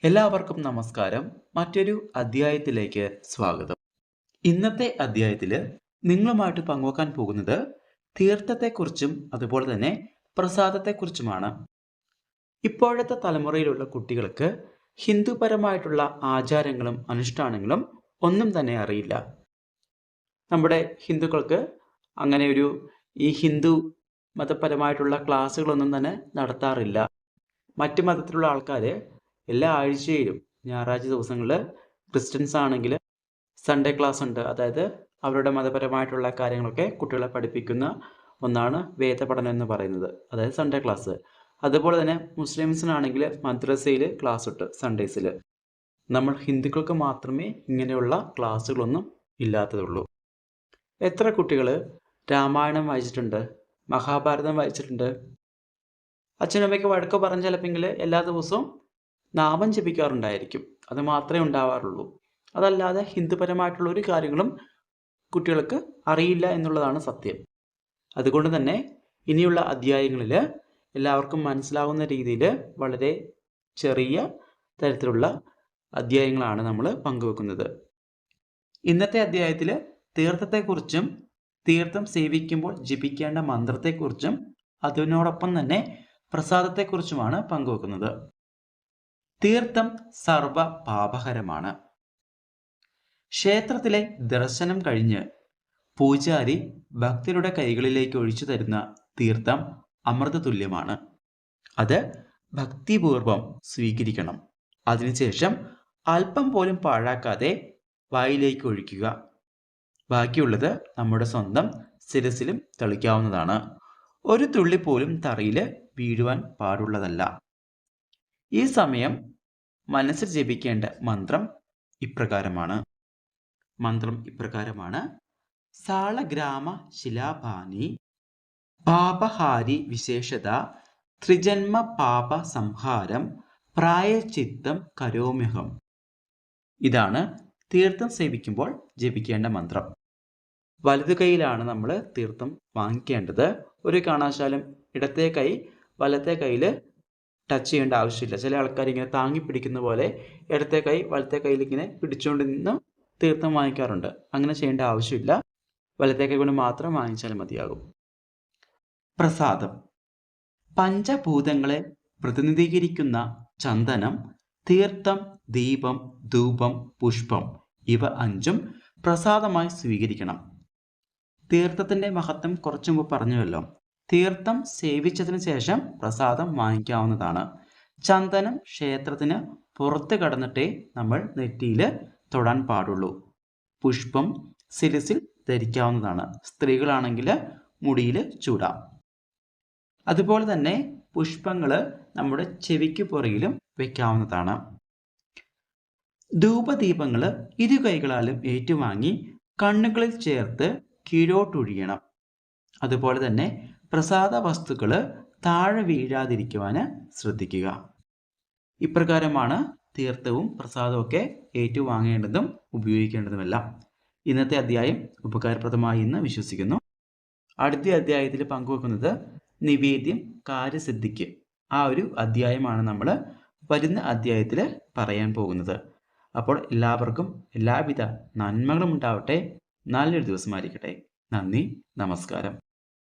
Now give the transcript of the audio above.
എല്ലാവർക്കും നമസ്കാരം. മറ്റൊരു അധ്യായത്തിലേക്ക് സ്വാഗതം. ഇന്നത്തെ അധ്യായത്തിൽ നിങ്ങളുമായിട്ട് പങ്കുവെക്കാൻ പോകുന്നത് തീർത്ഥത്തെക്കുറിച്ചും അതുപോലെ തന്നെ പ്രസാദത്തെക്കുറിച്ചുമാണ്. ഇപ്പോഴത്തെ തലമുറയിലുള്ള കുട്ടികൾക്ക് ഹിന്ദുപരമായിട്ടുള്ള ആചാരങ്ങളും അനുഷ്ഠാനങ്ങളും ഒന്നും തന്നെ അറിയില്ല. നമ്മുടെ ഹിന്ദുക്കൾക്ക് അങ്ങനെ ഈ ഹിന്ദു മതപരമായിട്ടുള്ള ക്ലാസ്സുകളൊന്നും തന്നെ നടത്താറില്ല. മറ്റു മതത്തിലുള്ള ആൾക്കാർ എല്ലാ ആഴ്ചയിലും ഞായറാഴ്ച ദിവസങ്ങളിൽ ക്രിസ്ത്യൻസ് ആണെങ്കിൽ സൺഡേ ക്ലാസ് ഉണ്ട്. അതായത് അവരുടെ മതപരമായിട്ടുള്ള കാര്യങ്ങളൊക്കെ കുട്ടികളെ പഠിപ്പിക്കുന്ന ഒന്നാണ് വേദപഠനം എന്ന് പറയുന്നത്, അതായത് സൺഡേ ക്ലാസ്. അതുപോലെ തന്നെ മുസ്ലിംസിനാണെങ്കിൽ മദ്രസയിൽ ക്ലാസ് ഉണ്ട് സൺഡേസിൽ. നമ്മൾ ഹിന്ദുക്കൾക്ക് മാത്രമേ ഇങ്ങനെയുള്ള ക്ലാസ്സുകളൊന്നും ഇല്ലാത്തതുള്ളൂ. എത്ര കുട്ടികൾ രാമായണം വായിച്ചിട്ടുണ്ട്, മഹാഭാരതം വായിച്ചിട്ടുണ്ട്? അച്ഛനമ്മയ്ക്ക് വഴക്ക് പറഞ്ഞ ചിലപ്പോൾ എല്ലാ ദിവസവും നാമം ജപിക്കാറുണ്ടായിരിക്കും, അത് മാത്രമേ ഉണ്ടാവാറുള്ളൂ. അതല്ലാതെ ഹിന്ദുപരമായിട്ടുള്ള ഒരു കാര്യങ്ങളും കുട്ടികൾക്ക് അറിയില്ല എന്നുള്ളതാണ് സത്യം. അതുകൊണ്ട് തന്നെ ഇനിയുള്ള അധ്യായങ്ങളിൽ എല്ലാവർക്കും മനസ്സിലാവുന്ന രീതിയിൽ വളരെ ചെറിയ തരത്തിലുള്ള അധ്യായങ്ങളാണ് നമ്മൾ പങ്കുവെക്കുന്നത്. ഇന്നത്തെ അധ്യായത്തിൽ തീർത്ഥത്തെക്കുറിച്ചും തീർത്ഥം സേവിക്കുമ്പോൾ ജപിക്കേണ്ട മന്ത്രത്തെക്കുറിച്ചും അതിനോടൊപ്പം തന്നെ പ്രസാദത്തെക്കുറിച്ചുമാണ് പങ്കുവെക്കുന്നത്. തീർത്ഥം സർവ പാപഹരമാണ്. ക്ഷേത്രത്തിലെ ദർശനം കഴിഞ്ഞ് പൂജാരി ഭക്തരുടെ കൈകളിലേക്ക് ഒഴിച്ചു തരുന്ന തീർത്ഥം അമൃത തുല്യമാണ്. അത് ഭക്തിപൂർവം സ്വീകരിക്കണം. അതിനുശേഷം അല്പം പോലും പാഴാക്കാതെ വായിലേക്ക് ഒഴിക്കുക. ബാക്കിയുള്ളത് നമ്മുടെ സ്വന്തം ശിരസിലും തളിക്കാവുന്നതാണ്. ഒരു തുള്ളി പോലും തറയിൽ വീഴുവാൻ പാടുള്ളതല്ല. ഈ സമയം മനസ്സിൽ ജപിക്കേണ്ട മന്ത്രം ഇപ്രകാരമാണ്. സാളഗ്രാമ ശിലാപാനി പാപഹാരി വിശേഷത ത്രിജന്മ പാപ സംഹാരം പ്രായശ്ചിത്തം കരോമ്യഹം. ഇതാണ് തീർത്ഥം സേവിക്കുമ്പോൾ ജപിക്കേണ്ട മന്ത്രം. വലതു കൈയിലാണ് നമ്മൾ തീർത്ഥം വാങ്ങിക്കേണ്ടത്. ഒരു കാരണവശാലും ഇടത്തെ കൈ വലത്തെ കയ്യിൽ ടച്ച് ചെയ്യേണ്ട ആവശ്യമില്ല. ചില ആൾക്കാർ ഇങ്ങനെ താങ്ങി പിടിക്കുന്ന പോലെ ഇടത്തെ കൈ വലത്തെ കയ്യിൽ ഇങ്ങനെ പിടിച്ചുകൊണ്ട് നിന്ന് തീർത്ഥം വാങ്ങിക്കാറുണ്ട്. അങ്ങനെ ചെയ്യേണ്ട ആവശ്യമില്ല. വലത്തെ കൈ കൊണ്ട് മാത്രം വാങ്ങിച്ചാൽ മതിയാകും. പ്രസാദം. പഞ്ചഭൂതങ്ങളെ പ്രതിനിധീകരിക്കുന്ന ചന്ദനം, തീർത്ഥം, ദീപം, ധൂപം, പുഷ്പം ഇവ 5ഉം പ്രസാദമായി സ്വീകരിക്കണം. തീർത്ഥത്തിന്റെ മഹത്വം കുറച്ചു മുമ്പ് പറഞ്ഞുവല്ലോ. തീർത്ഥം സേവിച്ചതിന് ശേഷം പ്രസാദം വാങ്ങിക്കാവുന്നതാണ്. ചന്ദനം ക്ഷേത്രത്തിന് പുറത്ത് കടന്നിട്ടേ നമ്മൾ നെറ്റിയിൽ തൊടാൻ പാടുള്ളൂ. പുഷ്പം ശിരസിൽ ധരിക്കാവുന്നതാണ്. സ്ത്രീകളാണെങ്കിൽ മുടിയിൽ ചൂടാം. അതുപോലെ തന്നെ പുഷ്പങ്ങൾ നമ്മുടെ ചെവിക്ക് പുറകിലും വെക്കാവുന്നതാണ്. ധൂപദീപങ്ങൾ ഇരു കൈകളാലും ഏറ്റുവാങ്ങി കണ്ണുകളിൽ ചേർത്ത് കീഴോട്ടൊഴിയണം. അതുപോലെ തന്നെ പ്രസാദ വസ്തുക്കൾ താഴെ വീഴാതിരിക്കുവാൻ ശ്രദ്ധിക്കുക. ഇപ്രകാരമാണ് തീർത്ഥവും പ്രസാദവും ഒക്കെ ഏറ്റുവാങ്ങേണ്ടതും ഉപയോഗിക്കേണ്ടതുമെല്ലാം. ഇന്നത്തെ അധ്യായം ഉപകാരപ്രദമായി എന്ന് വിശ്വസിക്കുന്നു. അടുത്ത അധ്യായത്തിൽ പങ്കുവെക്കുന്നത് നിവേദ്യം കാര്യസിദ്ധിക്ക്. ആ ഒരു അധ്യായമാണ് നമ്മൾ വരുന്ന അധ്യായത്തിൽ പറയാൻ പോകുന്നത്. അപ്പോൾ എല്ലാവർക്കും എല്ലാവിധ നന്മകളും ഉണ്ടാവട്ടെ. നല്ലൊരു ദിവസമായിരിക്കട്ടെ. നന്ദി, നമസ്കാരം.